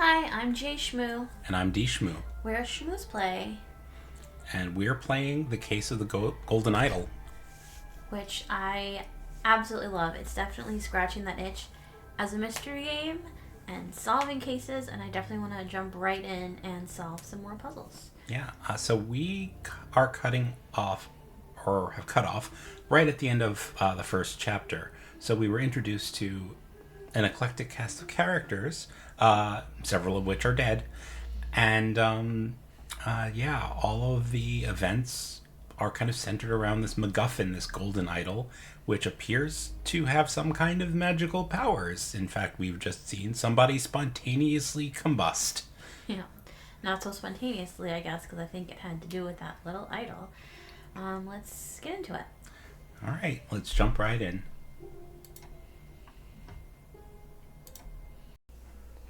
Hi, I'm JShmoo. And I'm DShmoo. We're a Shmoo's Play, And we're playing The Case of the Golden Idol. which I absolutely love. It's definitely scratching that itch as a mystery game and solving cases, and I definitely want to jump right in and solve some more puzzles. Yeah, so we are cutting off, or have cut off, right at the end of the first chapter. So we were introduced to an eclectic cast of characters, several of which are dead. And all of the events are kind of centered around this MacGuffin, this golden idol, which appears to have some kind of magical powers. In fact, we've just seen somebody spontaneously combust. Yeah, not so spontaneously, I guess, because I think it had to do with that little idol. Let's get into it. All right, let's jump right in.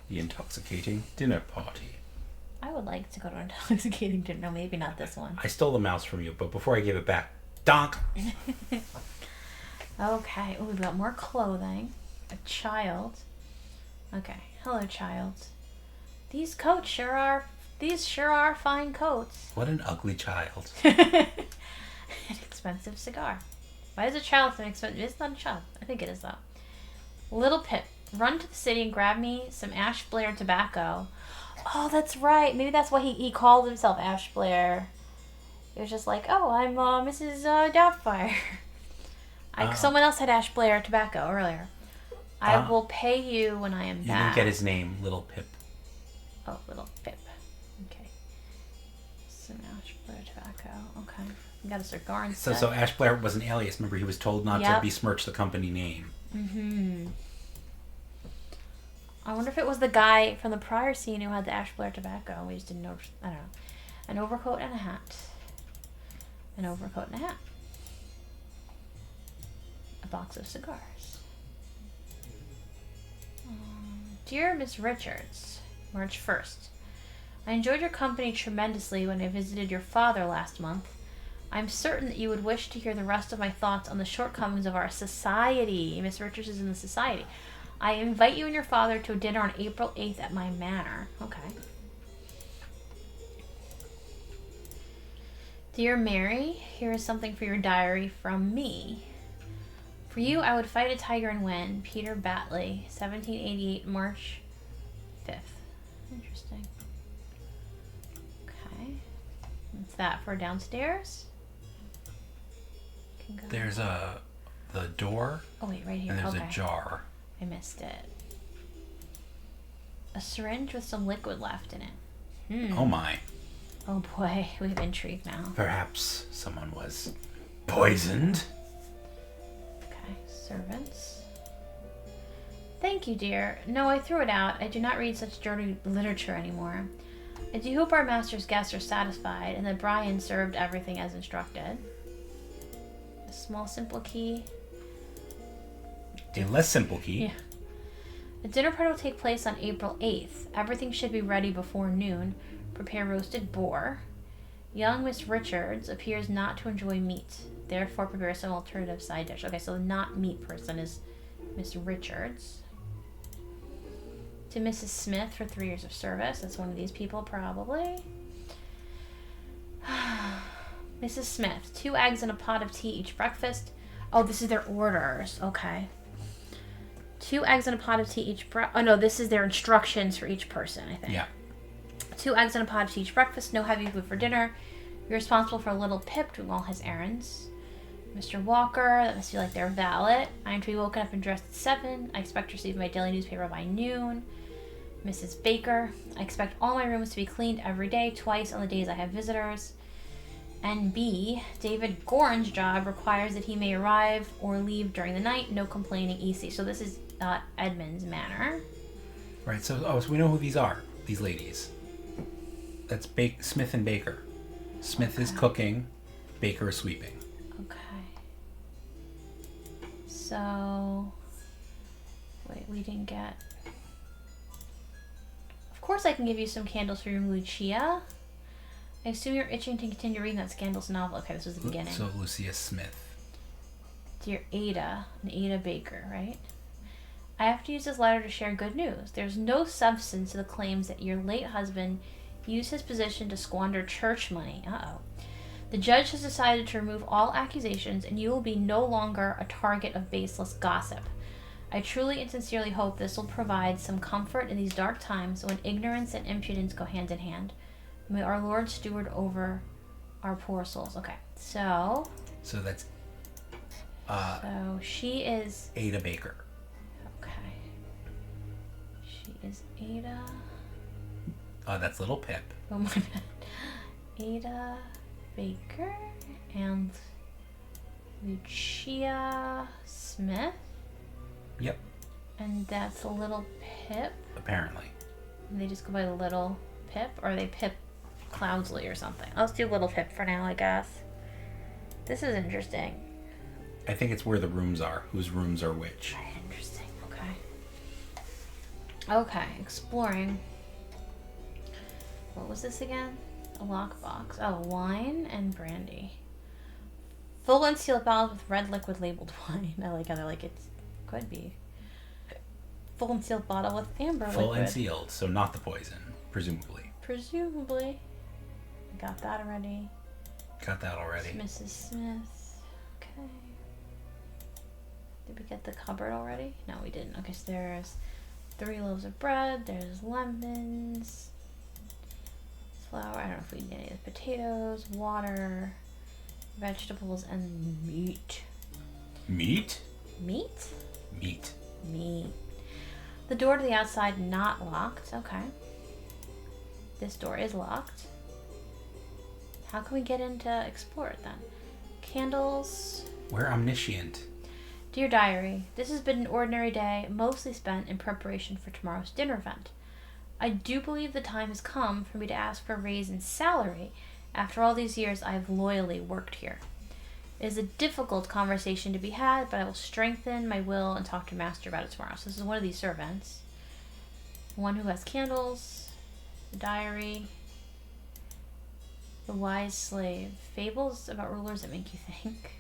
The intoxicating dinner party. I would like to go to an intoxicating dinner. No, maybe not this one. I stole the mouse from you, but before I give it back, donk! Okay, we've got more clothing. A child. Okay, hello, child. These sure are fine coats. What an ugly child. An expensive cigar. Why is a child so expensive? It's not a child. I think it is, though. Little Pip, run to the city and grab me some Ash Blair tobacco. Oh, that's right. Maybe that's why he called himself Ash Blair. It was just like, oh, I'm Mrs. Doubtfire. Someone else had Ash Blair tobacco earlier. I will pay you when I am back. You didn't get his name, Little Pip. Oh, Little Pip. Okay. Some Ash Blair tobacco. Okay. We got a cigar instead. So Ash Blair was an alias. Remember, he was told not to besmirch the company name. Mm-hmm. I wonder if it was the guy from the prior scene who had the Ash Blair tobacco. We just didn't know. I don't know. An overcoat and a hat. An overcoat and a hat. A box of cigars. Dear Miss Richards, March 1st. I enjoyed your company tremendously when I visited your father last month. I'm certain that you would wish to hear the rest of my thoughts on the shortcomings of our society. Miss Richards is in the society. I invite you and your father to a dinner on April 8th at my manor. Okay. Dear Mary, here is something for your diary from me. For you, I would fight a tiger and win. Peter Batley, 1788, March 5th. Interesting. Okay. What's that for downstairs? There's the door. Oh, wait, right here. And there's a jar. I missed it. A syringe with some liquid left in it. Oh my. Oh boy, we have intrigue now. Perhaps someone was poisoned. Okay, servants. Thank you, dear. No, I threw it out. I do not read such dirty literature anymore. I do hope our master's guests are satisfied and that Brian served everything as instructed. A small simple key. A less simple key. Yeah. The dinner party will take place on April 8th. Everything should be ready before noon. Prepare roasted boar. Young Miss Richards appears not to enjoy meat. Therefore, prepare some alternative side dish. Okay, so the not meat person is Miss Richards. To Mrs. Smith for 3 years of service. That's one of these people, probably. Mrs. Smith, 2 eggs and a pot of tea each breakfast. Oh, this is their orders. Okay. 2 eggs and a pot of tea each oh no, this is their instructions for each person, I think. Yeah. 2 eggs and a pot of tea each breakfast, no heavy food for dinner. You're responsible for Little Pip doing all his errands. Mr. Walker, that must be like their valet. I am to be woken up and dressed at 7. I expect to receive my daily newspaper by noon. Mrs. Baker, I expect all my rooms to be cleaned every day, twice on the days I have visitors. And B, David Goran's job requires that he may arrive or leave during the night, no complaining EC. So this is Edmund's manor. Right, so we know who these are, these ladies. That's Smith and Baker. Smith is cooking, Baker is sweeping. Okay. So, wait, we didn't get... Of course I can give you some candles for your Lucia. I assume you're itching to continue reading that Scandals novel. Okay, this was the beginning. So Lucia Smith. Dear Ada, and Ada Baker, right? I have to use this letter to share good news. There's no substance to the claims that your late husband used his position to squander church money. Uh-oh. The judge has decided to remove all accusations, and you will be no longer a target of baseless gossip. I truly and sincerely hope this will provide some comfort in these dark times when ignorance and impudence go hand in hand. May our Lord steward over our poor souls. Okay, so that's so she is Ada Baker. okay. She is Ada. That's little Pip. Oh my god. Ada Baker and Lucia Smith. Yep. And that's little Pip. Apparently. And they just go by little Pip, or are they Pip Cloudsley or something? Let's do little Pip for now, I guess. This is interesting. I think it's where the rooms are. Whose rooms are which. Interesting. Okay. Okay. Exploring. What was this again? A lockbox. Oh, wine and brandy. Full unsealed bottles with red liquid labeled wine. I like how they're like, it could be. Full unsealed bottle with amber liquid. Full and sealed, so not the poison, presumably. Presumably. I got that already. Got that already. Mrs. Smith. Okay. Did we get the cupboard already? No, we didn't. Okay, so there's 3 loaves of bread. There's lemons. Flour. I don't know if we need any of the potatoes. Water. Vegetables and meat. Meat? Meat? Meat. Meat. The door to the outside not locked. Okay. This door is locked. How can we get in to explore it then? Candles. We're omniscient. Dear Diary, this has been an ordinary day, mostly spent in preparation for tomorrow's dinner event. I do believe the time has come for me to ask for a raise in salary after all these years I have loyally worked here. It is a difficult conversation to be had, but I will strengthen my will and talk to Master about it tomorrow. So this is one of these servants. One who has candles, the diary, the wise slave, fables about rulers that make you think.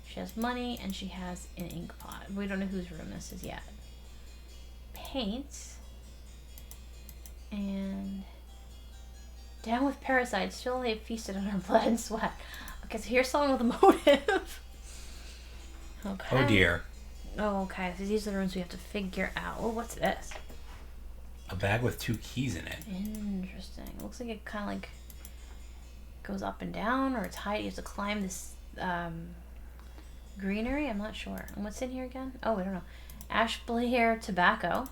She has money, and she has an ink pot. We don't know whose room this is yet. Paints. And down with parasites, till they have feasted on her blood and sweat. Okay, so here's someone with a motive. Okay. Oh dear. Oh, okay. So these are the rooms we have to figure out. Oh, what's this? A bag with 2 keys in it. Interesting. It looks like it kind of like goes up and down, or it's high. You have to climb this greenery. I'm not sure. And what's in here again? Oh, I don't know. Ashblair tobacco.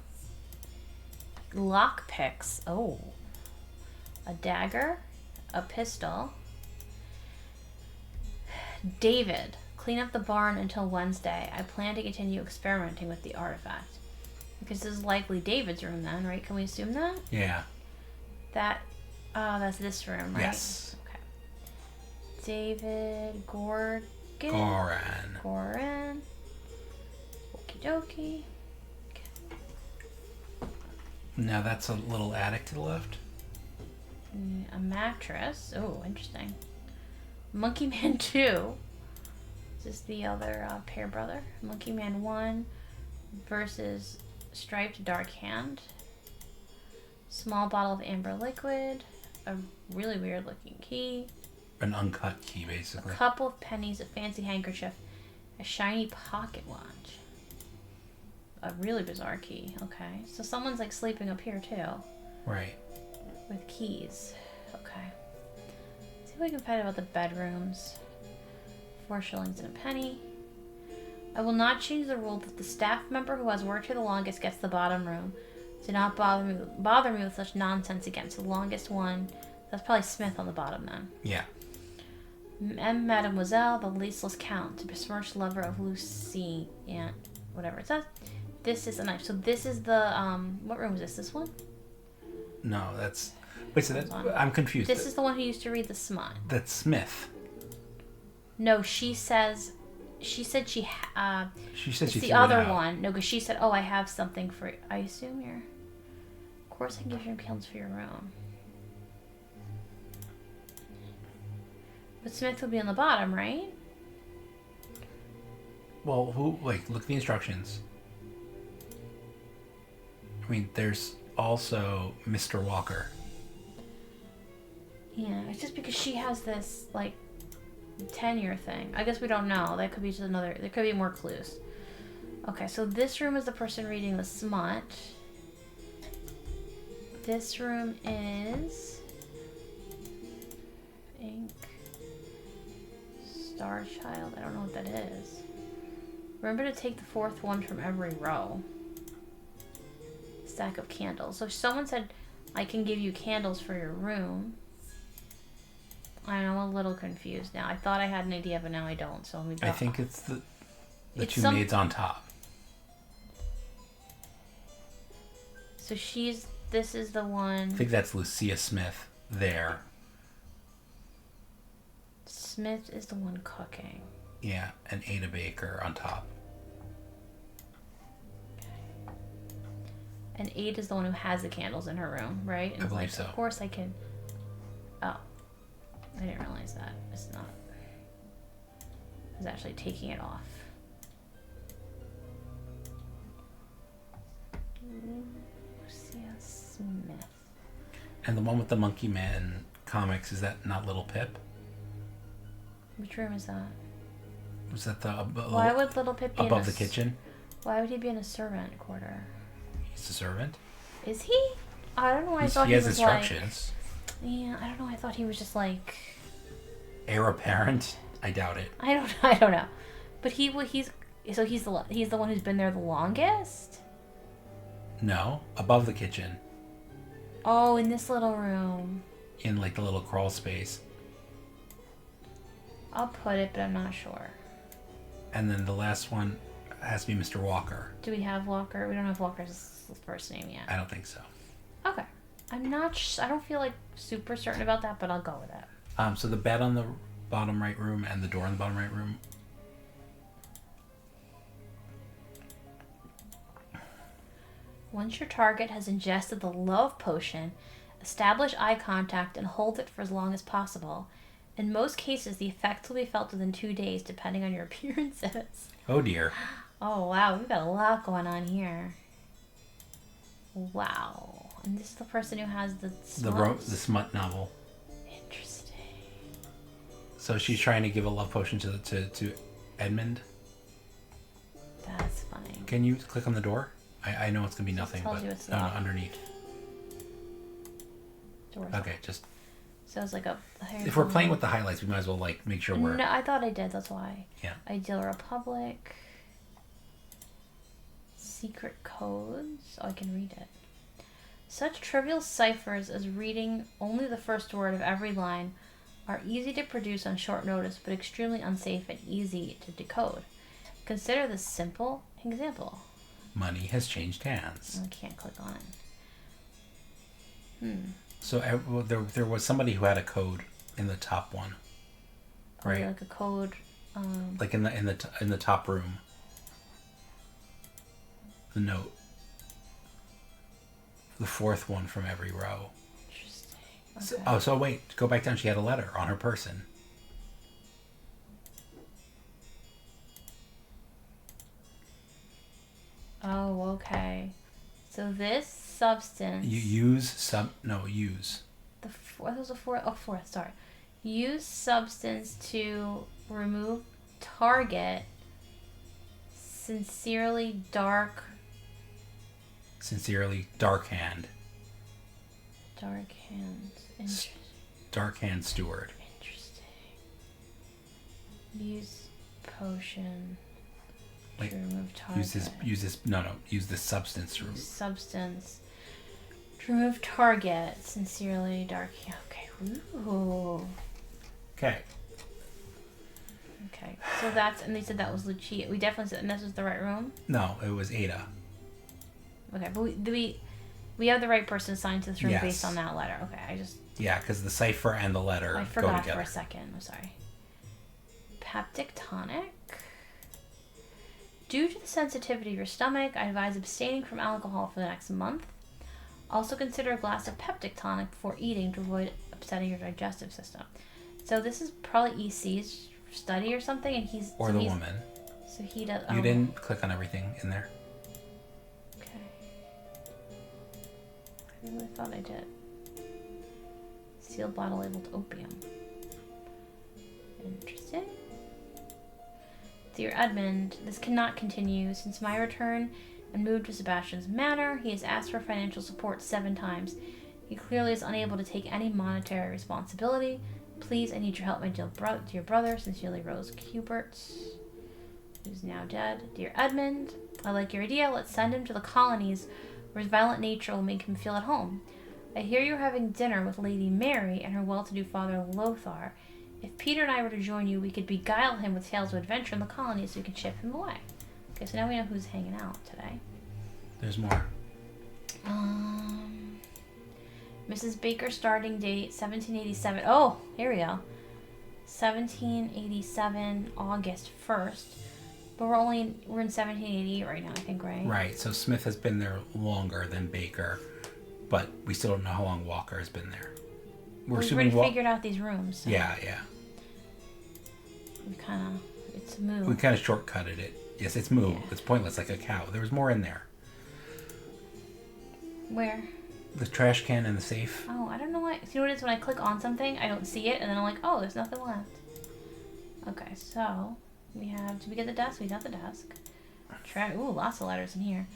Lock picks. Oh. A dagger. A pistol. David, clean up the barn until Wednesday. I plan to continue experimenting with the artifact. Because this is likely David's room then, right? Can we assume that? Yeah. That's this room, right? Yes. Okay. David Goran. Okie dokie. Now that's a little attic to the left. A mattress. Oh, interesting. Monkey Man 2. Is this the other pair brother? Monkey Man 1 versus Striped Dark Hand. Small bottle of amber liquid. A really weird looking key. An uncut key, basically. A couple of pennies, a fancy handkerchief, a shiny pocket watch. A really bizarre key. Okay. So someone's like sleeping up here too. Right. With keys. Okay. Let's see if we can find out about the bedrooms. 4 shillings and a penny. I will not change the rule that the staff member who has worked here the longest gets the bottom room. Do not bother me with such nonsense again. So the longest one, that's probably Smith on the bottom then. Yeah. Mademoiselle, the laceless count, the besmirched lover of Lucy and whatever it says. This is a knife. So this is the what room is this? This one? No, that's. Wait, so that I'm confused. This is the one who used to read the smut. That's Smith. No, she said she said she it's the threw other it out. one. No, because she said, "Oh, I have something for you." I assume you're. Of course, I can give you pills for your room. But Smith would be on the bottom, right? Well, look at the instructions. I mean, there's also Mr. Walker. Yeah, it's just because she has this, like, tenure thing. I guess we don't know. That could be just another... There could be more clues. Okay, so this room is the person reading the smut. This room is... Ink. Star Child. I don't know what that is. Remember to take the fourth one from every row. Stack of candles. So if someone said, I can give you candles for your room. I'm a little confused now. I thought I had an idea, but now I don't. So let me go. I think it's the two maids on top. So this is the one. I think that's Lucia Smith there. Smith is the one cooking. Yeah, and Ada Baker on top. And Ada is the one who has the candles in her room, right? And I believe so. Of course I can. Oh. I didn't realize that. It's not. I was actually taking it off. Lucia Smith. And the one with the Monkey Man comics, is that not Little Pip? Which room is that? Was that the Why would Little Pip be above the kitchen? Why would he be in a servant quarter? He's a servant. Is he? I don't know why I thought he he has was instructions. Like, yeah, I don't know. I thought he was just like heir apparent. I doubt it. I don't know. But he's the one who's been there the longest. No, above the kitchen. Oh, in this little room. In like the little crawl space. I'll put it, but I'm not sure. And then the last one has to be Mr. Walker. Do we have Walker? We don't have Walker's first name yet. I don't think so. Okay. I'm not... I don't feel like super certain about that, but I'll go with it. So the bed on the bottom right room and the door in the bottom right room. Once your target has ingested the love potion, establish eye contact and hold it for as long as possible. In most cases, the effects will be felt within 2 days, depending on your appearances. Oh dear. Oh wow, we've got a lot going on here. Wow. And this is the person who has the smut? The smut novel. Interesting. So she's trying to give a love potion to Edmund? That's funny. Can you click on the door? I know it's going to be nothing, but no, underneath. Door's okay, just... So it's like a... If we're playing with the highlights, we might as well like make sure we're... No, I thought I did, that's why. Yeah. Ideal Republic. Secret codes. Oh, I can read it. Such trivial ciphers as reading only the first word of every line are easy to produce on short notice, but extremely unsafe and easy to decode. Consider this simple example. Money has changed hands. I can't click on it. So there was somebody who had a code in the top one, right? Oh, like a code. Like in the top room. The note. The fourth one from every row. Interesting. Okay. So wait, go back down. She had a letter on her person. Oh, okay. So this substance. Use. The fourth. Sorry. Use substance to remove target. Sincerely dark hand. Dark hand. Dark hand steward. Interesting. Use potion to remove target. Use this substance to remove. Substance to remove target. Sincerely dark. Okay. Ooh. Okay. Okay. So and they said that was Lucia. We definitely said, and this was the right room? No, it was Ada. Okay, but we have the right person assigned to this room yes. based on that letter. Okay, Yeah, because the cipher and the letter I forgot go together. for a second. I'm sorry. Peptic tonic. Due to the sensitivity of your stomach, I advise abstaining from alcohol for the next month. Also consider a glass of peptic tonic before eating to avoid upsetting your digestive system. So this is probably EC's study or something, and he's... Or so the he's, woman. So he does... You didn't click on everything in there. Okay. I really thought I did. Sealed bottle labeled opium. Interesting. Dear Edmund, this cannot continue. Since my return and moved to Sebastian's manor, he has asked for financial support 7 times. He clearly is unable to take any monetary responsibility. Please, I need your help, my dear brother. Sincerely, Rose Cuberts, who's now dead. Dear Edmund, I like your idea. Let's send him to the colonies, where his violent nature will make him feel at home. I hear you're having dinner with Lady Mary and her well-to-do father Lothar. If Peter and I were to join you, we could beguile him with tales of adventure in the colonies so we can ship him away. Okay, so now we know who's hanging out today. There's more. Mrs. Baker starting date 1787. Oh, here we go. 1787, August 1st. But we're in 1788 right now, I think, right? Right. So Smith has been there longer than Baker, but we still don't know how long Walker has been there. We've already figured out these rooms. So. Yeah. It's moo. We kind of shortcutted it. Yes, it's moo. Yeah. It's pointless, like a cow. There was more in there. Where? The trash can and the safe. Oh, I don't know why. You know what it is? When I click on something, I don't see it, and then I'm like, oh, there's nothing left. Okay, so we have. Did we get the desk? We got the desk. Ooh, lots of letters in here.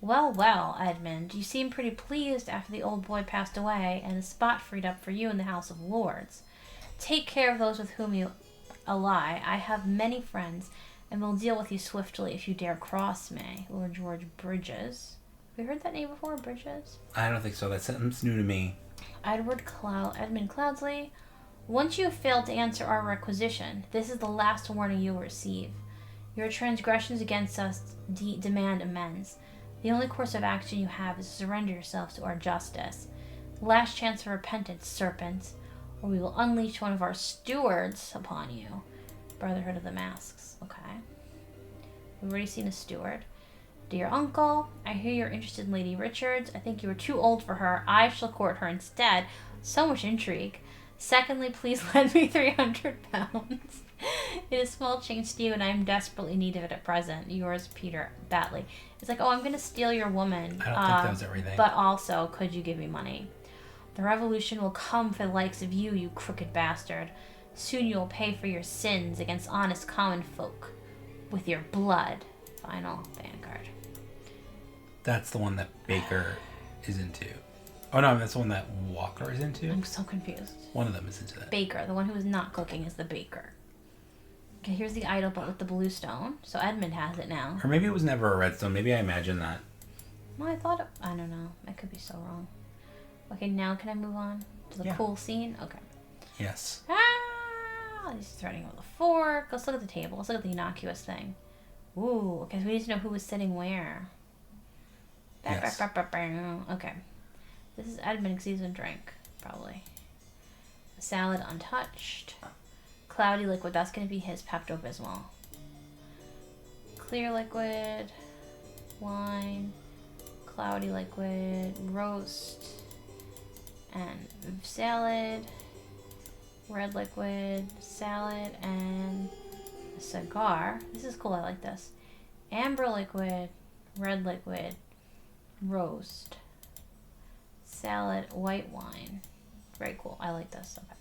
Well, Edmund, you seem pretty pleased after the old boy passed away and the spot freed up for you in the House of Lords. Take care of those with whom you ally. I have many friends, and will deal with you swiftly if you dare cross me. Lord George Bridges. Have we heard that name before, Bridges? I don't think so. That sentence new to me. Edmund Cloudsley. Once you have failed to answer our requisition, this is the last warning you will receive. Your transgressions against us demand amends. The only course of action you have is to surrender yourselves to our justice. Last chance for repentance, serpents, or we will unleash one of our stewards upon you. Brotherhood of the Masks. Okay. We've already seen a steward. Dear uncle, I hear you're interested in Lady Richards. I think you are too old for her. I shall court her instead. So much intrigue. Secondly, please lend me 300 pounds. It is small change to you, and I am desperately in need of it at present. Yours, Peter Batley. It's like, oh, I'm going to steal your woman. I don't think that was everything. But also, could you give me money? The revolution will come for the likes of you, you crooked bastard. Soon you will pay for your sins against honest common folk with your blood. Final Vanguard. That's the one that Baker is into. Oh no, that's the one that Walker is into? I'm so confused. One of them is into that. Baker, the one who is not cooking, is the baker. Okay, here's the idol, but with the blue stone. So Edmund has it now. Or maybe it was never a redstone. Maybe I imagined that. Well, I thought I don't know. I could be so wrong. Okay, now can I move on to the cool scene? Okay. Yes. He's threatening with a fork. Let's look at the table. Let's look at the innocuous thing. Ooh, okay, so we need to know who was sitting where. Yes. Okay. This is Edmund because he doesn't drink, probably. Salad untouched. Cloudy liquid, that's going to be his Pepto-Bismol. Clear liquid. Wine. Cloudy liquid. Roast. And salad. Red liquid. Salad. And a cigar. This is cool, I like this. Amber liquid. Red liquid. Roast. Salad. White wine. Very cool. I like this. Okay.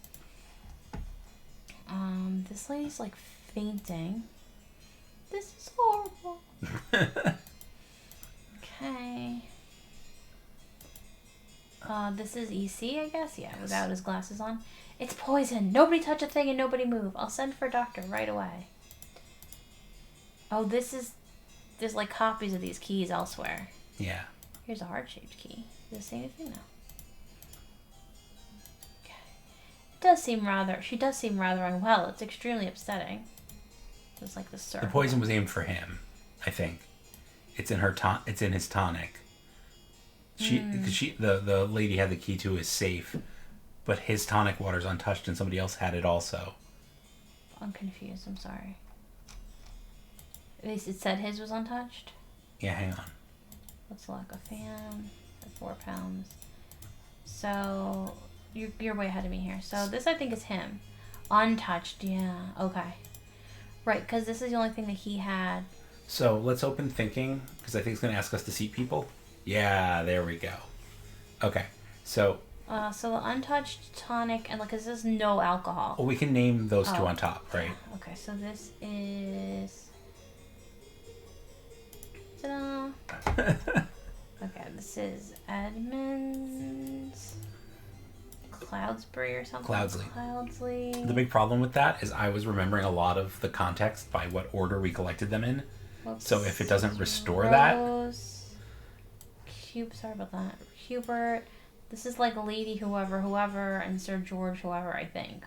This lady's like fainting. This is horrible. Okay. This is EC, I guess? Yeah, without his glasses on. It's poison. Nobody touch a thing and nobody move. I'll send for a doctor right away. Oh, there's like copies of these keys elsewhere. Yeah. Here's a heart-shaped key. Does it say anything now? She does seem rather unwell. It's extremely upsetting. It's like the syrup. The poison was aimed for him, I think. It's in it's in his tonic. The lady had the key to his safe, but his tonic water's untouched and somebody else had it also. I'm confused. I'm sorry. At least it said his was untouched. Yeah, hang on. Let's look. A fan for 4 pounds. So you're way ahead of me here. So this I think is him, untouched. Yeah. Okay. Right, because this is the only thing that he had. So let's open thinking, because I think it's going to ask us to seat people. Yeah, there we go. Okay. So So the untouched tonic and this is no alcohol. we can name those two on top, right? Yeah. Okay, so this is. Ta-da. Okay, this is Edmund's Cloudsbury or something. Cloudsley. The big problem with that is I was remembering a lot of the context by what order we collected them in. Whoops. So if it doesn't restore Rose, that. Sorry about that. Hubert. This is like Lady whoever, and Sir George whoever, I think.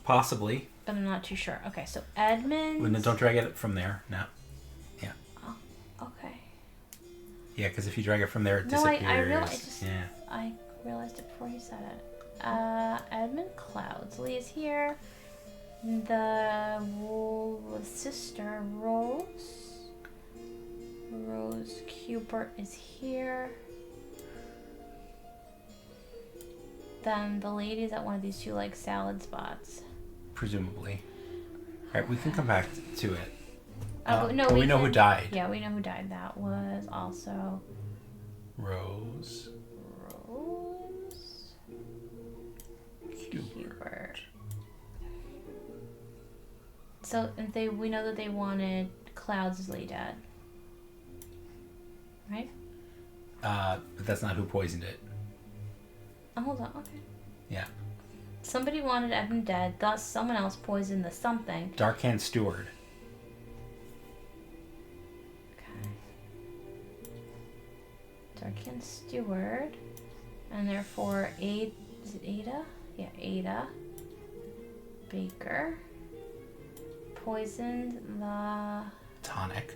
Possibly. But I'm not too sure. Okay, so Edmund. Well, no, don't drag it from there. No. Yeah. Oh, okay. Yeah, because if you drag it from there, it No, disappears. I realized. Yeah. I realized it before you said it. Edmund Cloudsley is here. The sister Rose Cubert is here. Then the lady's at one of these two salad spots. Presumably. Alright, we can come back to it. No, we know who died. Yeah, we know who died. That was also Rose Cubert. So we know that they wanted Cloudsley dead. Right? But that's not who poisoned it. Oh, hold on. Okay. Yeah. Somebody wanted Edmund dead, thus someone else poisoned the something. Darkhand Steward. Okay. Darkhand Steward. And therefore, is it Ada? Yeah, Ada Baker poisoned the Tonic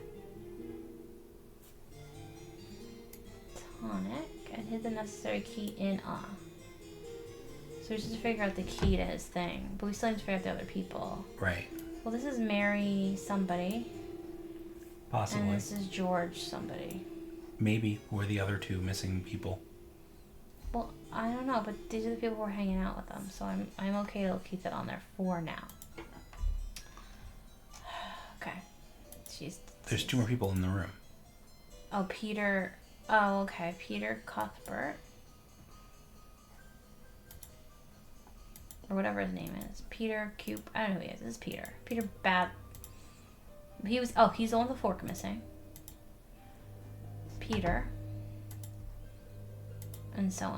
and hid the necessary key in So we just have to figure out the key to his thing. But we still need to figure out the other people. Right. Well, this is Mary somebody. Possibly. And this is George somebody. Maybe. Who are the other two missing people? Well, I don't know, but these are the people who are hanging out with them. So I'm okay to keep that on there for now. Okay. There's two more people in the room. Oh, Peter. Oh, okay. Peter Cuthbert. Or whatever his name is. Peter Coop. I don't know who he is. This is Peter. Peter Bat. He's the one with the fork missing. Peter. And so.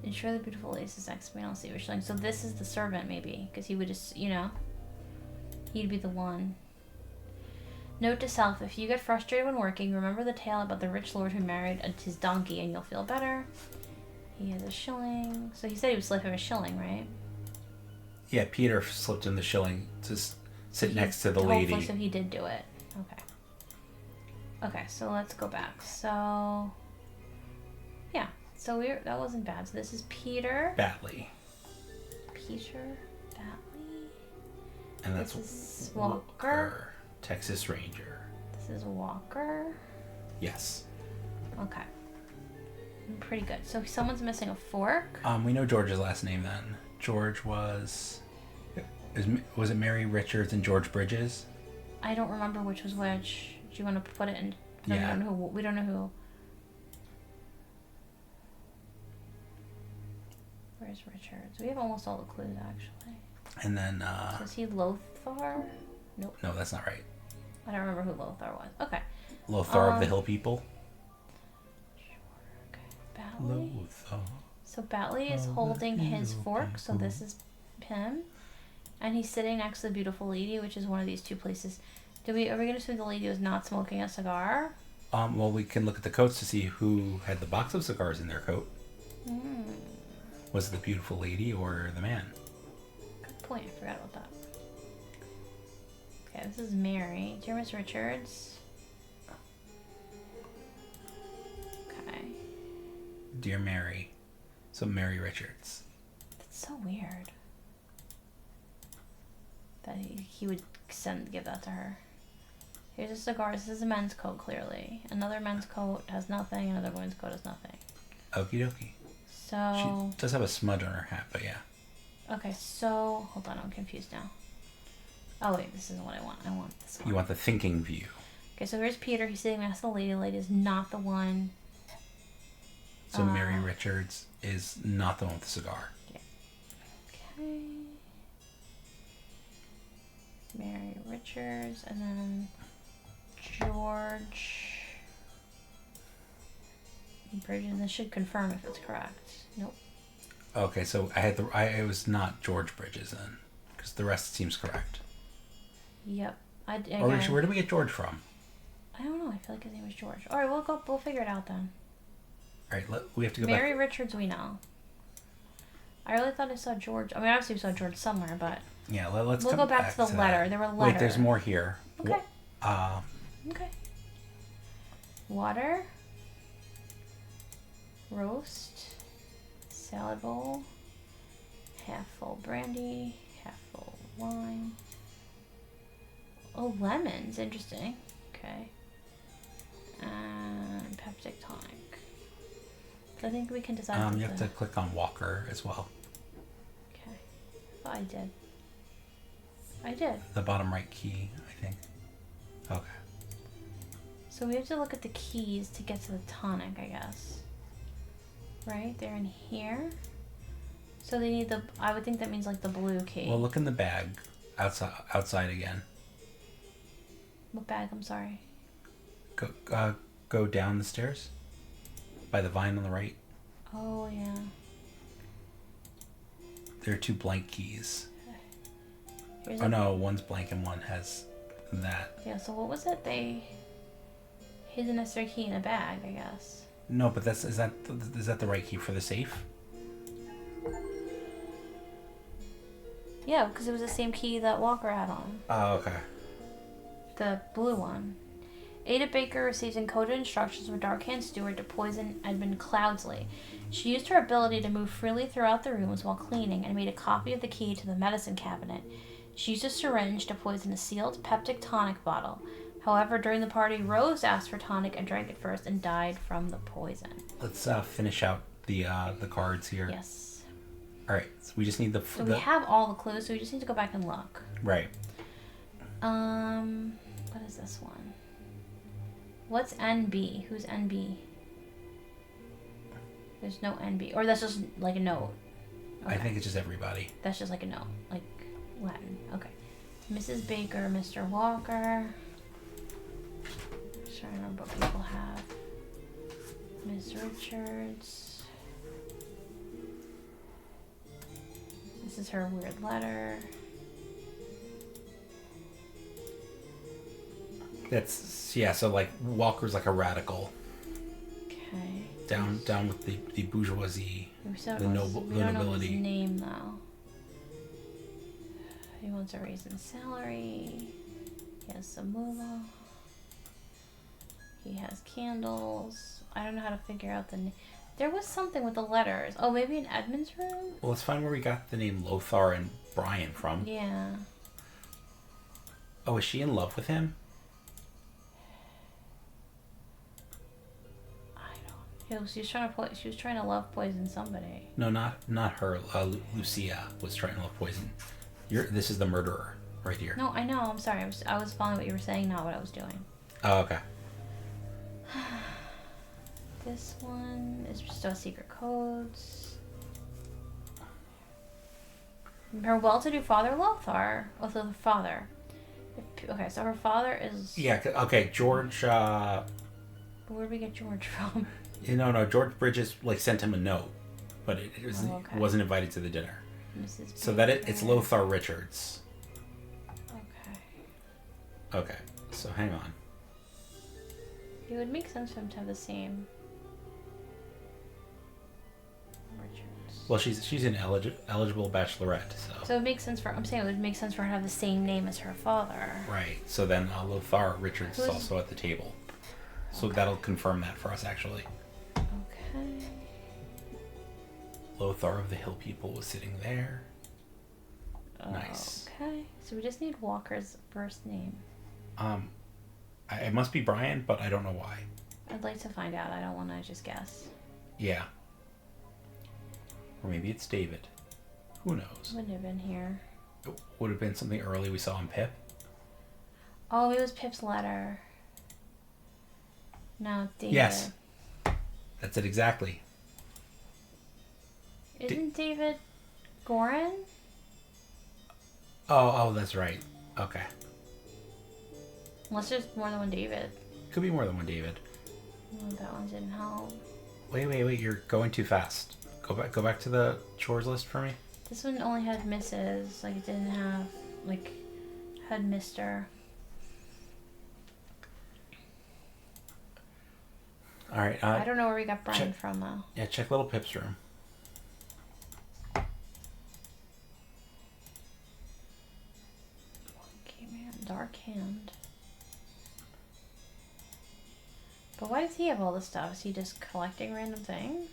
Ensure the beautiful lace is next to me. I'll see what you're saying. So this is the servant, maybe. Because he would just, he'd be the one. Note to self, if you get frustrated when working, remember the tale about the rich lord who married his donkey and you'll feel better. He has a shilling. So he said he would slip him a shilling, right? Yeah, Peter slipped him the shilling to sit next to the lady. So he did do it. Okay. Okay, so let's go back. So, yeah. So that wasn't bad. So this is Peter. Batley. Peter Batley. And that's this is Walker. Texas Ranger. This is Walker. Yes. Okay. Pretty good. So someone's missing a fork. We know George's last name then. George was it Mary Richards and George Bridges? I don't remember which was which. Do you want to put it in? No, yeah. We don't know who. Where's Richards? We have almost all the clues actually. And then So is he Lothar? Nope. No, that's not right. I don't remember who Lothar was. Okay. Lothar of the Hill People. Sure. Okay. Batley. Lothar. So Batley is holding his fork. So this is him, and he's sitting next to the beautiful lady, which is one of these two places. Are we going to assume the lady was not smoking a cigar? Well, we can look at the coats to see who had the box of cigars in their coat. Was it the beautiful lady or the man? Good point. I forgot about that. Okay, this is Mary. Dear Miss Richards. Okay. Dear Mary. So Mary Richards. That's so weird. That he would give that to her. Here's a cigar. This is a men's coat, clearly. Another men's coat has nothing. Another women's coat has nothing. Okie dokie. So... She does have a smudge on her hat, but yeah. Okay, so... Hold on, I'm confused now. Oh, wait, this isn't what I want. I want this one. You want the thinking view. Okay, so here's Peter. He's sitting next to the lady. The lady is not the one So Mary Richards is not the one with the cigar. Yeah. Okay. Mary Richards, and then George Bridges. This should confirm if it's correct. Nope. Okay, so it was not George Bridges then, because the rest seems correct. Yep. Where did we get George from? I don't know. I feel like his name was George. All right, we'll figure it out then. All right, we have to go Mary back. Richards, we know. I really thought I saw George. I mean, obviously we saw George somewhere, but Yeah, let's we'll come go back to the letter. There were letters. Wait, there's more here. Okay. Okay. Water. Roast. Salad bowl. Half full brandy. Half full wine. Oh, lemons. Interesting. Okay. And peptic tonic. So I think we can decide. You have to click on Walker as well. Okay. Oh, I did. The bottom right key, I think. Okay. So we have to look at the keys to get to the tonic, I guess. Right? They're in here. So they need I would think that means like the blue key. Well, look in the bag outside again. What bag? I'm sorry. Go down the stairs by the vine on the right. Oh, yeah. There are 2 blank keys. Here's No, one's blank and one has that. Yeah, so what was it? They hid a necessary key in a bag, I guess. No, but is that the right key for the safe? Yeah, because it was the same key that Walker had on. Oh, okay. The blue one. Ada Baker receives encoded instructions from Darkhand Stewart to poison Edmund Cloudsley. She used her ability to move freely throughout the rooms while cleaning and made a copy of the key to the medicine cabinet. She used a syringe to poison a sealed peptic tonic bottle. However, during the party, Rose asked for tonic and drank it first and died from the poison. Let's finish out the cards here. Yes. All right. So we just need So we have all the clues, so we just need to go back and look. Right. What is this one? What's NB? Who's NB? There's no NB. Or that's just like a note. Okay. I think it's just everybody. That's just like a note. Like Latin. Okay. Mrs. Baker, Mr. Walker. Just trying to remember what people have. Miss Richards. This is her weird letter. So like Walker's like a radical. Okay. Down with the bourgeoisie, We the don't nobility. know his name though. He wants a raise in salary. He has some moolah. He has candles. I don't know how to figure out the name. There was something with the letters. Oh, maybe in Edmund's room? Well, let's find where we got the name Lothar and Brian from. Yeah. Oh, is she in love with him? She was trying to love poison somebody. No, not her. Lucia was trying to love poison. This is the murderer right here. No, I know. I'm sorry. I was following what you were saying, not what I was doing. Oh, okay. This one is just our secret codes. Her well-to-do father, Lothar. Also, the father. Okay, so her father is. Yeah. Okay, George. Where did we get George from? No. George Bridges sent him a note, but it wasn't invited to the dinner. Mrs. So it's Lothar Richards. Okay. Okay. So hang on. It would make sense for him to have the same. Richards. Well, she's an eligible bachelorette, So it makes sense it would make sense for her to have the same name as her father. Right. So then Lothar Richards is also at the table. So that'll confirm that for us, actually. Okay. Lothar of the Hill People was sitting there. Nice. Okay. So we just need Walker's first name. It must be Brian, but I don't know why. I'd like to find out. I don't want to just guess. Yeah. Or maybe it's David. Who knows? Wouldn't have been here. It would have been something early we saw in Pip. Oh, it was Pip's letter. No, David. Yes. That's it exactly. Isn't David Gorin? Oh, that's right. Okay. Unless there's more than one David. Could be more than one David. Oh, that one didn't help. Wait. You're going too fast. Go back to the chores list for me. This one only had Mrs. Like, it didn't have, had Mr. All right. I don't know where we got Brian from, though. Yeah, check Little Pip's room. Okay, man. Dark Hand. But why does he have all this stuff? Is he just collecting random things?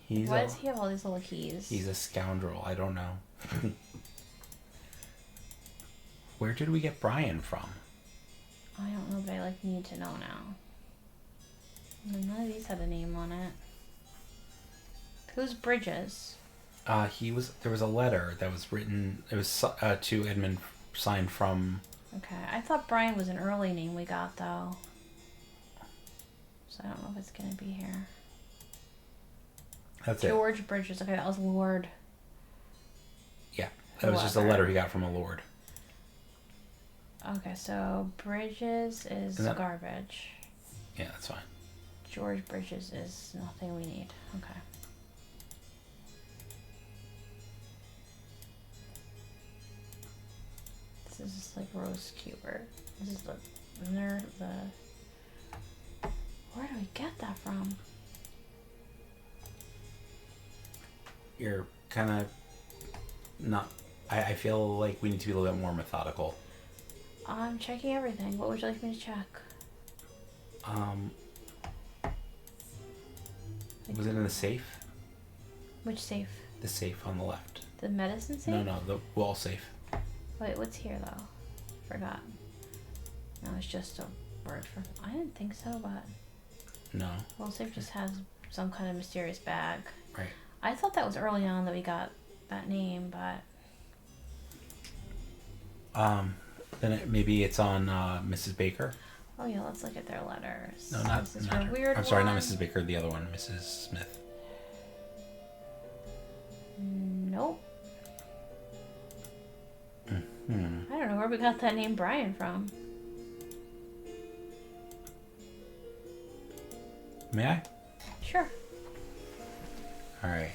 Why does he have all these little keys? He's a scoundrel. I don't know. Where did we get Brian from? I don't know, but I need to know now. None of these had a name on it. Who's Bridges? There was a letter that was written. It was to Edmund, signed from. Okay, I thought Brian was an early name we got though. So I don't know if it's gonna be here. That's George Bridges. Okay, that was Lord. Yeah, that was just a letter he got from a lord. Okay, so Bridges is garbage. Yeah, that's fine. George Bridges is nothing we need. Okay. This is just like Rose Cubert. This is where do we get that from? You're kind of not. I feel like we need to be a little bit more methodical. I'm checking everything. What would you like me to check? Was it in the safe? Which safe? The safe on the left. The medicine safe? No, the wall safe. Wait, what's here though? Forgot. No, it's just a word for. I didn't think so, but. No. Wall safe just has some kind of mysterious bag. Right. I thought that was early on that we got that name, but. Then maybe it's on Mrs. Baker. Oh yeah, let's look at their letters. No, not. This is not her weird I'm sorry, one. not Mrs. Baker. The other one, Mrs. Smith. Nope. Hmm. I don't know where we got that name Brian from. May I? Sure. All right.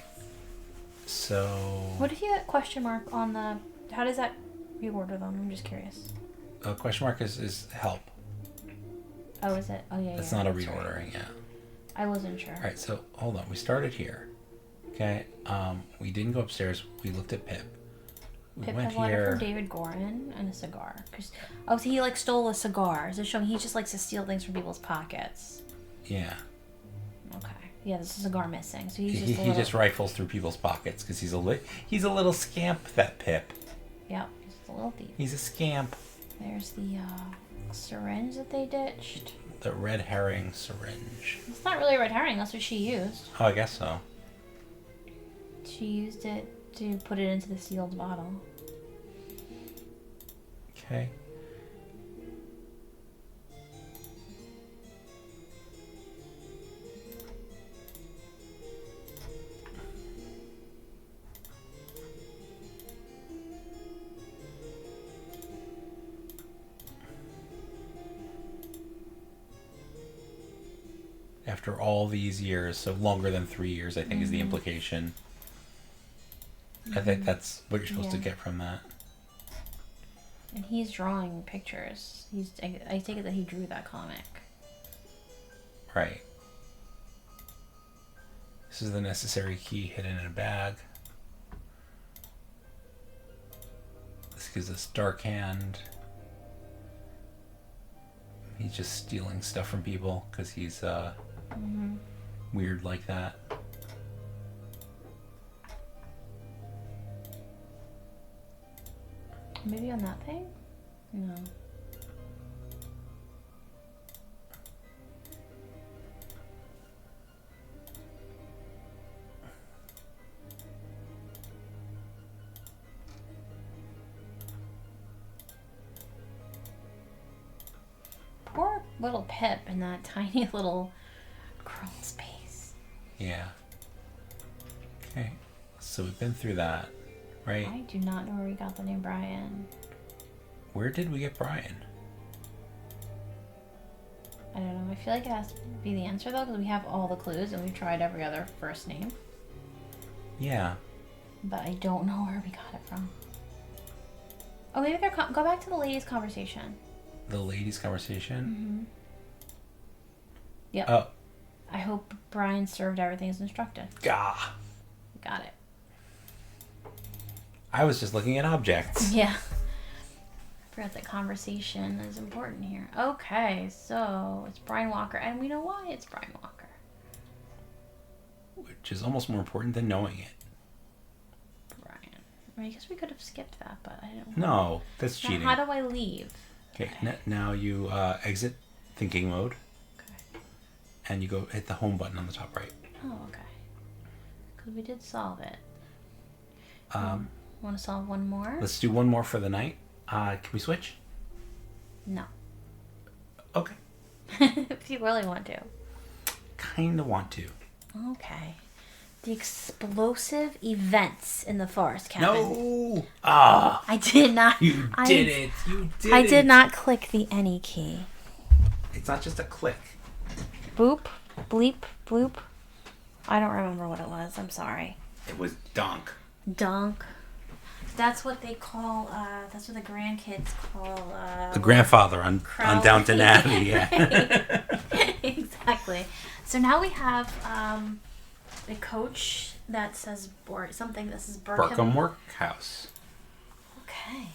So. What if you got question mark on the? How does that reorder them? I'm just curious. Question mark is help. Oh, is it? Oh yeah. It's yeah, not a that's reordering. Right. Yeah. I wasn't sure. All right. So hold on. We started here. Okay. We didn't go upstairs. We looked at Pip. Pip had a letter from David Gorin and a cigar. So he stole a cigar. So showing he just likes to steal things from people's pockets. Yeah. Okay. Yeah, there's a cigar missing. So he's he just rifles through people's pockets because he's a little scamp. That Pip. Yep, he's just a little thief. He's a scamp. There's the syringe that they ditched. The red herring syringe. It's not really a red herring. That's what she used. Oh, I guess so. She used it to put it into the sealed bottle. Okay. After all these years, so longer than 3 years, I think is the implication. I think that's what you're supposed to get from that. And he's drawing pictures. I take it that he drew that comic. Right. This is the necessary key hidden in a bag. This gives us Dark Hand. He's just stealing stuff from people because he's weird like that. Maybe on that thing? No. Poor little Pip in that tiny little crawl space. Yeah. Okay. So we've been through that, right? I do not know where we got the name Brian. Where did we get Brian? I don't know. I feel like it has to be the answer, though, because we have all the clues and we've tried every other first name. Yeah. But I don't know where we got it from. Oh, maybe they're... Go back to the ladies' conversation. The ladies' conversation? Mm-hmm. Yep. Oh. I hope Brian served everything as instructed. Gah. Got it. I was just looking at objects. Yeah. I forgot that conversation is important here. Okay, so it's Brian Walker, and we know why it's Brian Walker. Which is almost more important than knowing it. Brian. I mean, I guess we could have skipped that, but I don't No, know. that's Now, cheating. how do I leave? Okay, now you exit thinking mode. Okay. And you go hit the home button on the top right. Oh, okay. Because we did solve it. Want to solve one more? Let's do one more for the night. Can we switch? No. Okay. If you really want to. Kinda want to. Okay. The explosive events in the forest cabin. No! Ah! I did not. You did it! You did it! I did not click the any key. It's not just a click. Boop, bleep, bloop. I don't remember what it was. I'm sorry. It was donk. Dunk. That's what they call, that's what the grandkids call, The grandfather on Downton Abbey, yeah. Exactly. So now we have a coach that says, or something that says Burkham Workhouse. Okay.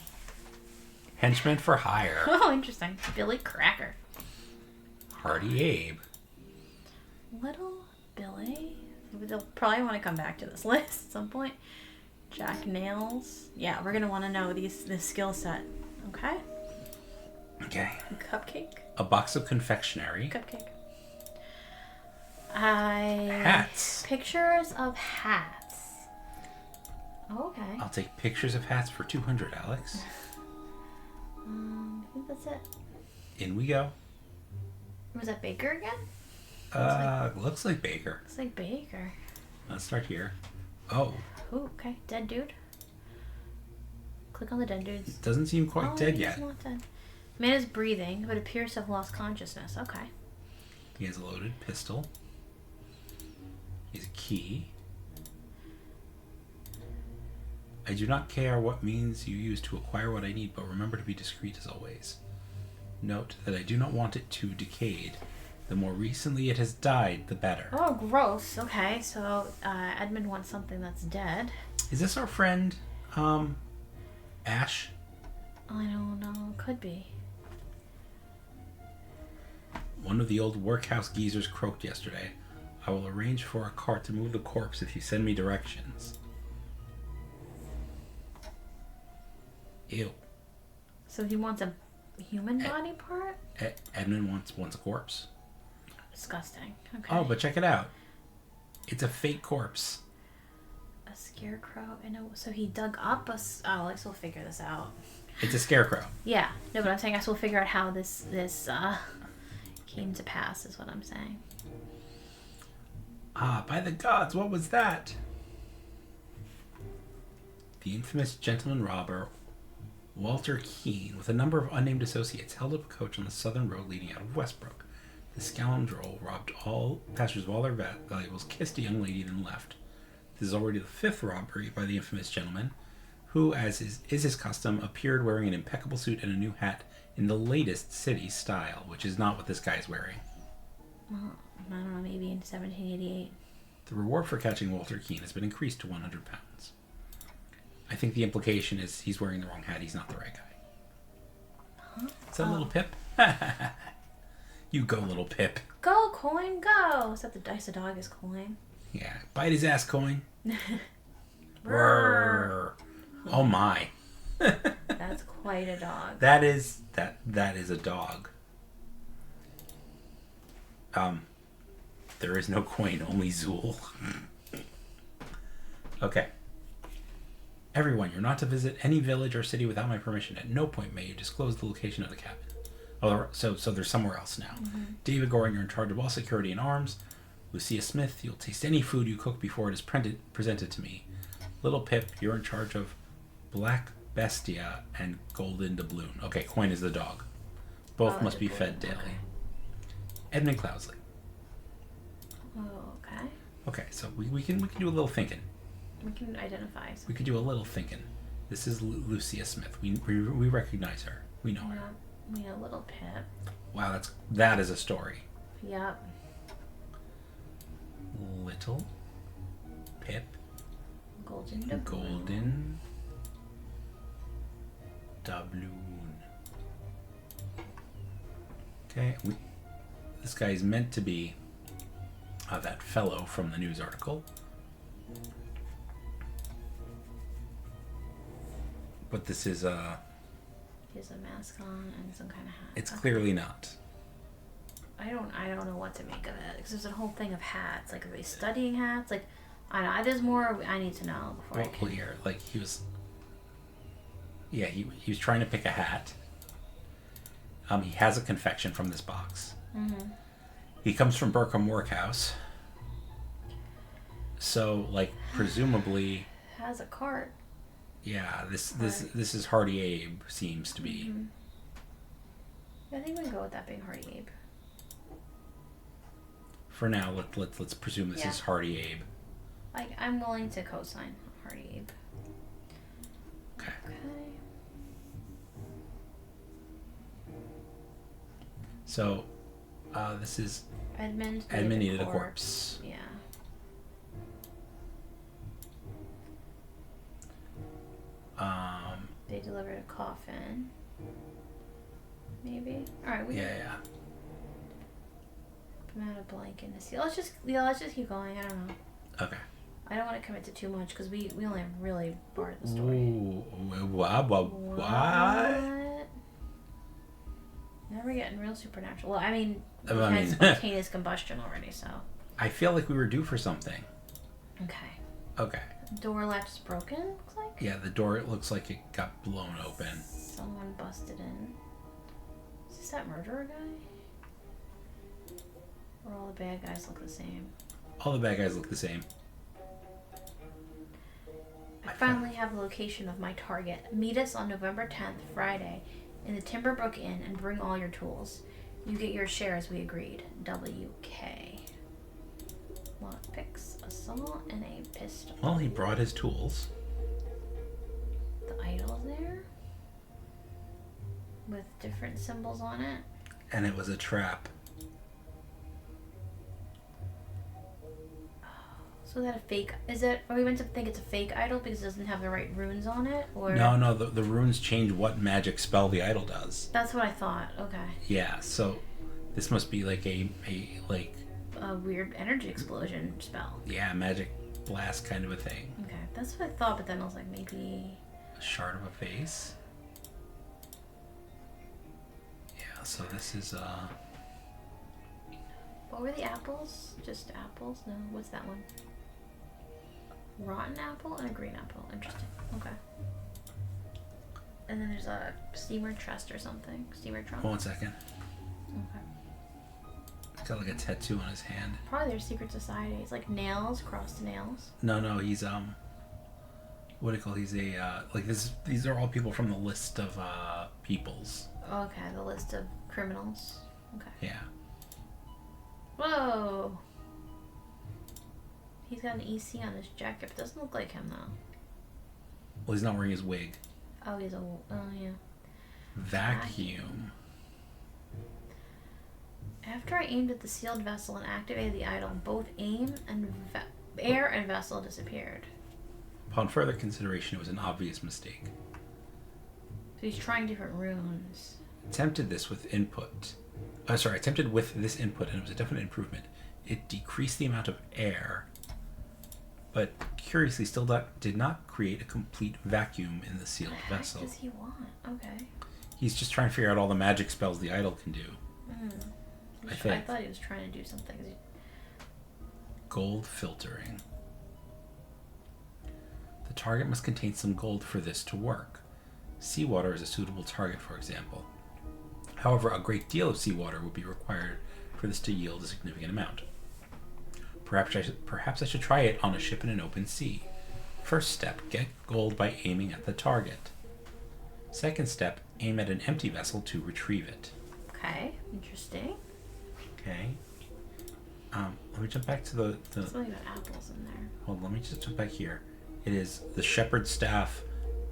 Henchman for hire. Oh, interesting. Billy Cracker. Hardy Abe. Little Billy. They'll probably want to come back to this list at some point. Jack Nails. Yeah, we're gonna want to know this skill set. Okay. Okay. Cupcake. A box of confectionery. Cupcake. Hats. Pictures of hats. Oh, okay. I'll take pictures of hats for 200, Alex. I think that's it. In we go. Was that Baker again? Looks like Baker. Looks like Baker. Let's start here. Oh. Ooh, okay. Dead dude. Click on the dead dudes. Doesn't seem quite dead he's yet. not dead. Man is breathing, but appears to have lost consciousness. Okay. He has a loaded pistol. He has a key. I do not care what means you use to acquire what I need, but remember to be discreet as always. Note that I do not want it to decay. The more recently it has died, the better. Oh, gross. Okay, so Edmund wants something that's dead. Is this our friend, Ash? I don't know. Could be. One of the old workhouse geezers croaked yesterday. I will arrange for a cart to move the corpse if you send me directions. Ew. So he wants a human body part? Edmund wants a corpse. Disgusting. Okay. Oh, but check it out. It's a fake corpse. A scarecrow. So he dug up a... Oh, I guess we'll figure this out. It's a scarecrow. Yeah. No, but I'm saying I guess we'll figure out how this came to pass is what I'm saying. Ah, by the gods, what was that? The infamous gentleman robber, Walter Keene, with a number of unnamed associates, held up a coach on the southern road leading out of Westbrook. The scoundrel robbed all passengers of all their valuables, kissed a young lady, and then left. This is already the fifth robbery by the infamous gentleman, who, as is his custom, appeared wearing an impeccable suit and a new hat in the latest city style, which is not what this guy is wearing. Well, I don't know, maybe in 1788. The reward for catching Walter Keene has been increased to 100 pounds. I think the implication is he's wearing the wrong hat. He's not the right guy. Huh? Is that Little Pip? You go, Little Pip. Go, Coin, go! Is that the dice? The dog is Coin. Yeah, bite his ass, Coin. Brrr. Oh my. That's quite a dog. That is a dog. There is no Coin, only Zool. Okay. Everyone, you're not to visit any village or city without my permission. At no point may you disclose the location of the cabin. Oh, so they're somewhere else now. Mm-hmm. David Goring, you're in charge of all security and arms. Lucia Smith, you'll taste any food you cook before it is presented to me. Little Pip, you're in charge of Black Bestia and Golden Doubloon. Okay, Coin is the dog. Both must be fed daily. Okay. Edmund Cloudsley. Oh, okay. Okay, so we can do a little thinking. We can identify something. We could do a little thinking. This is Lucia Smith. We recognize her. We know her. We know Little Pip. Wow, that is a story. Yep. Little Pip. Golden Doubloon. Golden Doubloon. Okay, this guy is meant to be that fellow from the news article. But this is He has a mask on and some kind of hat. It's clearly not. I don't know what to make of it because there's a whole thing of hats. Like, are they studying hats? Like, I don't know. There's more I need to know before I can. Well, here, like he was. Yeah, he was trying to pick a hat. He has a confection from this box. Mm-hmm. He comes from Burkham Workhouse. So, like, presumably. Has a cart. Yeah, this is Hardy Abe, seems to be. Mm-hmm. I think we can go with that being Hardy Abe. For now, let's presume this is Hardy Abe. I'm willing to co-sign Hardy Abe. Okay. So, this is Edmund needed a corpse. Yeah. They delivered a coffin. Maybe. All right. Yeah. Come out a blanket and a seal. Let's just keep going. I don't know. Okay. I don't want to commit to too much because we only have really part of the story. Ooh, what? Now we're getting real supernatural. Well, I mean, we I had mean spontaneous combustion already, so. I feel like we were due for something. Okay. Door latch is broken, looks like? Yeah, the door, it looks like it got blown open. Someone busted in. Is this that murderer guy? Or all the bad guys look the same? All the bad guys look the same. I finally have the location of my target. Meet us on November 10th, Friday, in the Timberbrook Inn and bring all your tools. You get your share as we agreed. WK. Lockpicks, a saw, and a pistol. Well, he brought his tools. The idol there? With different symbols on it. And it was a trap. So is that a fake? Are we meant to think it's a fake idol because it doesn't have the right runes on it? Or No, the runes change what magic spell the idol does. That's what I thought. Okay. Yeah, so this must be like a weird energy explosion spell. Yeah, magic blast kind of a thing. Okay, that's what I thought, but then I was like, maybe a shard of a face. Yeah, so this is What were the apples? Just apples? No, what's that one? Rotten apple and a green apple. Interesting. Okay. And then there's a steamer chest or something. Steamer trunk. 1 second. Okay. He's got like a tattoo on his hand. Probably their secret society. It's like nails, crossed nails. No, he's what do you call? He's a like this. These are all people from the list of peoples. Okay, the list of criminals. Okay. Yeah. Whoa. He's got an EC on his jacket, but doesn't look like him though. Well, he's not wearing his wig. Oh, yeah. Vacuum. After I aimed at the sealed vessel and activated the idol, both air and vessel disappeared. Upon further consideration, it was an obvious mistake. So he's trying different runes. Attempted with this input, and it was a definite improvement. It decreased the amount of air, but curiously still did not create a complete vacuum in the sealed vessel. What does he want? Okay. He's just trying to figure out all the magic spells the idol can do. I thought he was trying to do something. Gold filtering. The target must contain some gold for this to work. Seawater is a suitable target, for example. However, a great deal of seawater would be required for this to yield a significant amount. Perhaps I should try it on a ship in an open sea. First step, get gold by aiming at the target. Second step, aim at an empty vessel to retrieve it. Okay, interesting. Okay. Let me jump back to the... Something got apples in there. Hold on, let me just jump back here. It is the shepherd's staff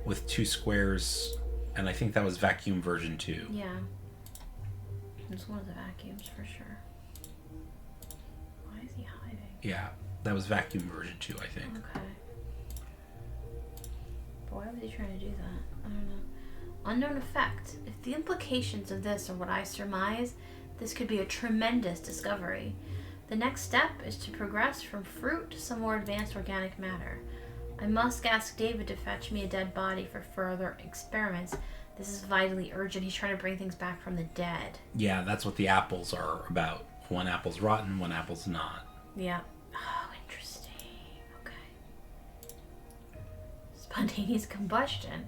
with 2 squares, and I think that was vacuum version 2. Yeah. It's one of the vacuums for sure. Why is he hiding? Yeah, that was vacuum version 2, I think. Okay. But why was he trying to do that? I don't know. Unknown effect. If the implications of this are what I surmise, this could be a tremendous discovery. The next step is to progress from fruit to some more advanced organic matter. I must ask David to fetch me a dead body for further experiments. This is vitally urgent. He's trying to bring things back from the dead. Yeah, that's what the apples are about. One apple's rotten, one apple's not. Yeah. Oh, interesting. Okay. Spontaneous combustion.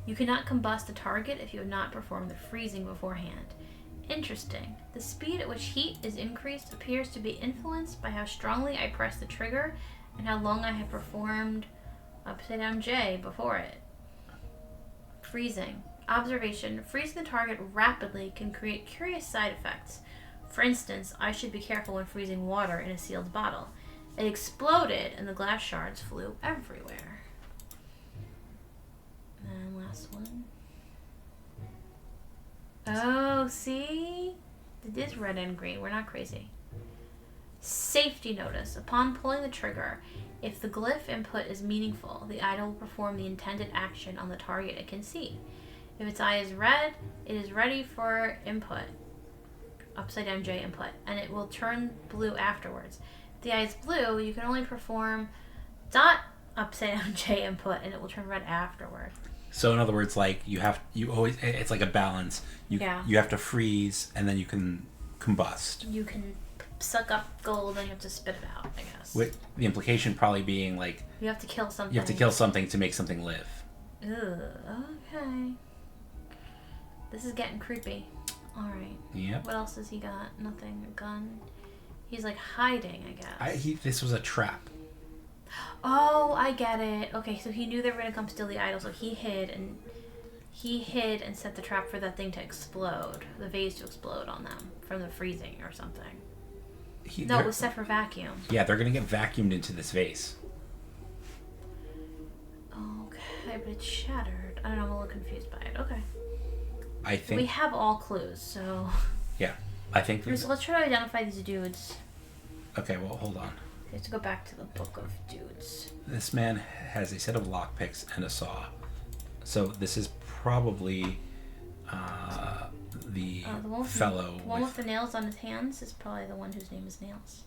You cannot combust the target if you have not performed the freezing beforehand. Interesting. The speed at which heat is increased appears to be influenced by how strongly I press the trigger and how long I have performed upside down J before it. Freezing. Observation. Freezing the target rapidly can create curious side effects. For instance, I should be careful when freezing water in a sealed bottle. It exploded and the glass shards flew everywhere. And last one. Oh, see? It is red and green. We're not crazy. Safety notice. Upon pulling the trigger, if the glyph input is meaningful, the idol will perform the intended action on the target it can see. If its eye is red, it is ready for input, upside down J input, and it will turn blue afterwards. If the eye is blue, you can only perform dot upside down J input, and it will turn red afterward. So in other words, like you always, it's like a balance. You have to freeze and then you can combust. You can suck up gold and you have to spit it out, I guess. With the implication probably being like you have to kill something. You have to kill something to make something live. Ugh, okay. This is getting creepy. Alright. Yep. What else has he got? Nothing. A gun. He's like hiding, I guess. This was a trap. Oh, I get it. Okay, so he knew they were gonna come steal the idol, so he hid and set the trap for that thing to explode, the vase to explode on them from the freezing or something. No, it was set for vacuum. Yeah, they're gonna get vacuumed into this vase. Okay, but it's shattered. I don't know, I'm a little confused by it. Okay. I think we have all clues, so. Yeah, I think. So let's try to identify these dudes. Okay, well, hold on. We have to go back to the book of dudes. This man has a set of lockpicks and a saw. So this is probably the fellow. The one with the nails on his hands is probably the one whose name is Nails.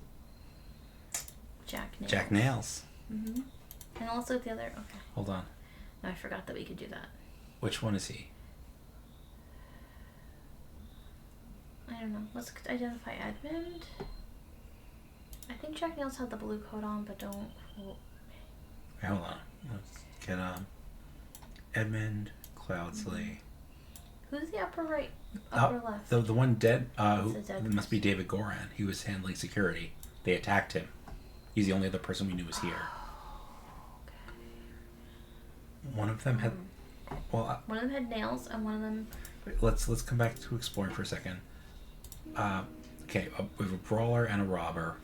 Jack Nails. Jack Nails. Mm-hmm. And also the other. Okay. Hold on. No, I forgot that we could do that. Which one is he? I don't know. Let's identify Edmund. I think Jack Nails had the blue coat on, but don't. Hold on. Let's get Edmund Cloudsley. Who's the upper right? Upper left? The one dead. Dead must be David Goran. He was handling security. They attacked him. He's the only other person we knew was here. Okay. One of them had. Well. One of them had nails, and one of them. Let's come back to exploring for a second. Okay, we have a brawler and a robber.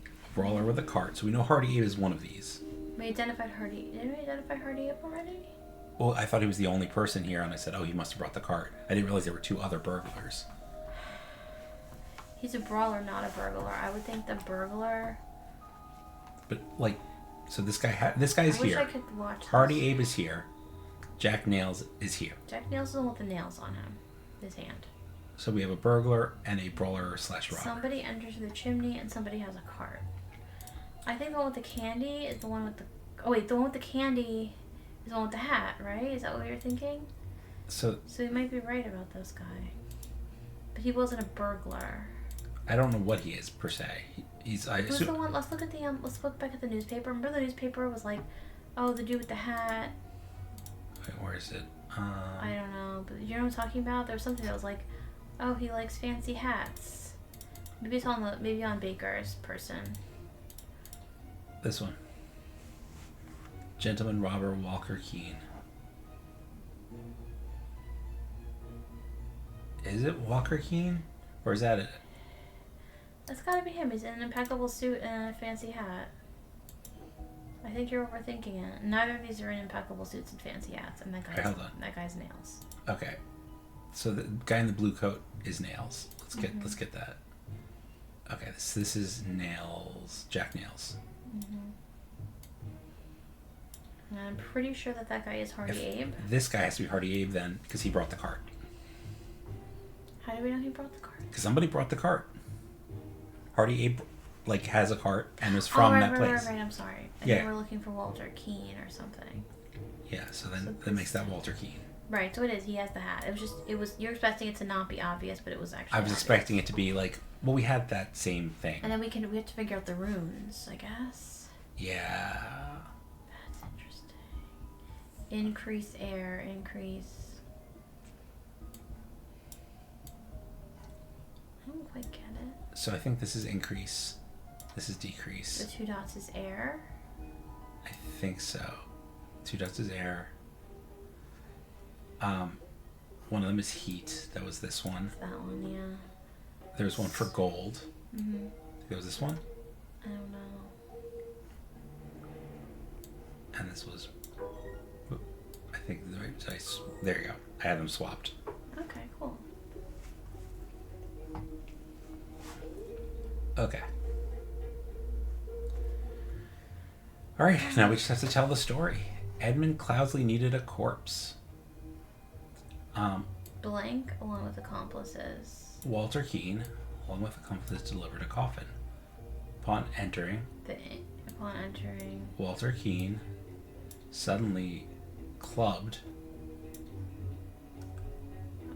A brawler with a cart, so we know Hardy Abe is one of these. We identified Hardy. Didn't we identify Hardy Abe already? Well, I thought he was the only person here, and I said, oh, he must have brought the cart. I didn't realize there were 2 other burglars. He's a brawler, not a burglar. I would think the burglar... But, like, so this guy's here. I wish I could watch Hardy Abe is here. Jack Nails is here. Jack Nails is the one with the nails on him. His hand. So we have a burglar and a brawler / robber. Somebody enters the chimney and somebody has a cart. I think the one with the candy is the one with the... Oh, wait, the one with the candy is the one with the hat, right? Is that what you're thinking? So you might be right about this guy. But he wasn't a burglar. I don't know what he is, per se. Who's the one... Let's look at the... let's look back at the newspaper. Remember the newspaper was like, oh, the dude with the hat. Wait, where is it? I don't know. But you know what I'm talking about? There was something that was like, oh, he likes fancy hats. Maybe it's on Baker's person. This one. Gentleman Robber Walker Keene. Is it Walker Keene? Or is that it? That's gotta be him. He's in an impeccable suit and a fancy hat. I think you're overthinking it. Neither of these are in impeccable suits and fancy hats. And that guy's Nails. Okay. So the guy in the blue coat is Nails. Let's get that. Okay, this is Nails. Jack Nails. And I'm pretty sure that guy is Hardy Abe. This guy has to be Hardy Abe then, because he brought the cart. How do we know he brought the cart? Because somebody brought the cart. Hardy Abe, has a cart and was from that place. Right, I'm sorry. I think we're looking for Walter Keene or something. Yeah, so then that makes that Walter Keene. Right, so it is. He has the hat. You're expecting it to not be obvious, but it was actually I was expecting it to be we had that same thing. And then we have to figure out the runes, I guess. Yeah. That's interesting. Increase air, increase. I don't quite get it. So I think this is increase. This is decrease. The 2 dots is air? I think so. 2 dots is air. One of them is heat. That was this one. That one, yeah. There's one for gold. Mm-hmm. There was this one. I don't know. And this was... I think the right dice. There you go. I had them swapped. Okay, cool. Okay. Alright, now we just have to tell the story. Edmund Cloudsley needed a corpse. Blank, along with accomplices. Walter Keene, along with accomplices, delivered a coffin. Upon entering, Walter Keene suddenly clubbed.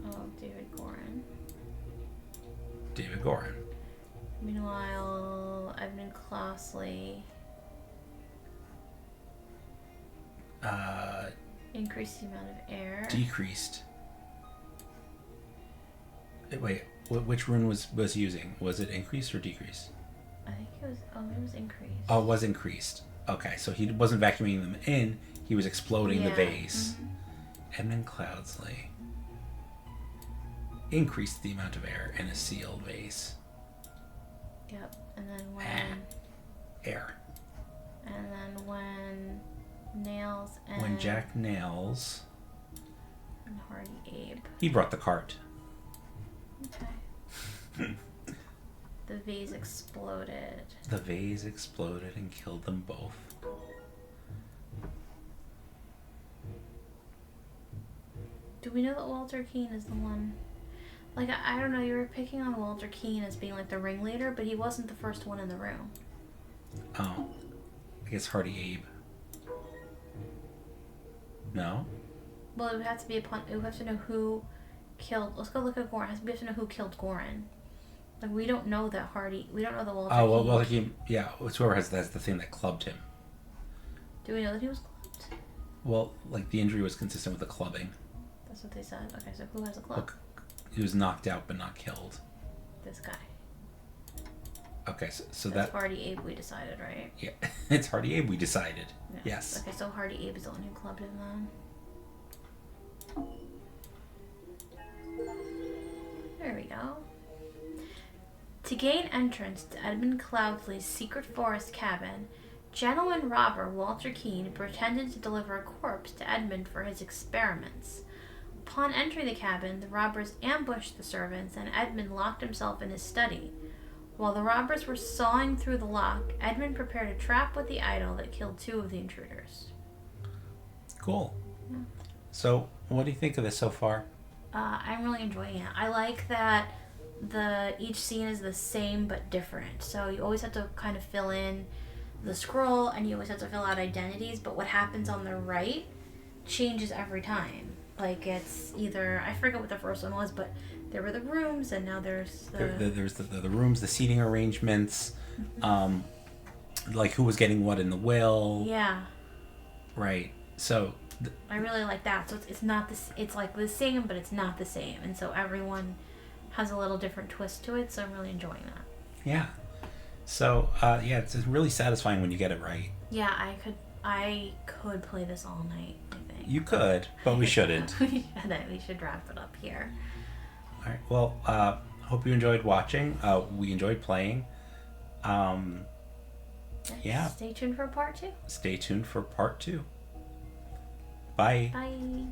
Oh, David Gorin. Meanwhile, Edmund Cloudsley increased the amount of air. Decreased. Wait, which rune was using? Was it increased or decreased? I think it was increased. Oh, it was increased. Okay, so he wasn't vacuuming them in, he was exploding the vase. Mm-hmm. Edmund Cloudsley increased the amount of air in a sealed vase. Yep, and then air. And then when Nails and... When Jack Nails... And Hardy Abe. He brought the cart. Okay. The vase exploded. The vase exploded and killed them both. Do we know that Walter Keene is the one... I don't know, you were picking on Walter Keene as being the ringleader, but he wasn't the first one in the room. Oh. I guess Hardy Abe. No? Well, it would have to be we would have to know who killed... Let's go look at Gorin. We have to know who killed Gorin. We don't know that we don't know that Walter Keene... Oh, well, Walter Keene, yeah, it's whoever has the thing that clubbed him. Do we know that he was clubbed? Well, the injury was consistent with the clubbing. That's what they said. Okay, so who has a club? Look, he was knocked out but not killed. This guy. Okay, so that's Hardy Abe, we decided, right? Yeah, it's Hardy Abe, we decided. Yes. Okay, so Hardy Abe is the one who clubbed him then. There we go. To gain entrance to Edmund Cloudsley's secret forest cabin, gentleman robber Walter Keene pretended to deliver a corpse to Edmund for his experiments. Upon entering the cabin, the robbers ambushed the servants, and Edmund locked himself in his study. While the robbers were sawing through the lock, Edmund prepared a trap with the idol that killed 2 of the intruders. Cool. Yeah. So, what do you think of this so far? I'm really enjoying it. I like that each scene is the same but different. So you always have to kind of fill in the scroll, and you always have to fill out identities, but what happens on the right changes every time. It's either, I forget what the first one was, but there were the rooms, and now there's there's the rooms, the seating arrangements, who was getting what in the will. Yeah. Right. So I really like that. So it's not this. It's the same, but it's not the same, and so everyone has a little different twist to it. So I'm really enjoying that. Yeah. So yeah, it's really satisfying when you get it right. Yeah, I could play this all night, I think. You could, but we shouldn't. We should wrap it up here. All right. Well, hope you enjoyed watching. We enjoyed playing. Yeah. Stay tuned for part 2. Stay tuned for part 2. Bye. Bye.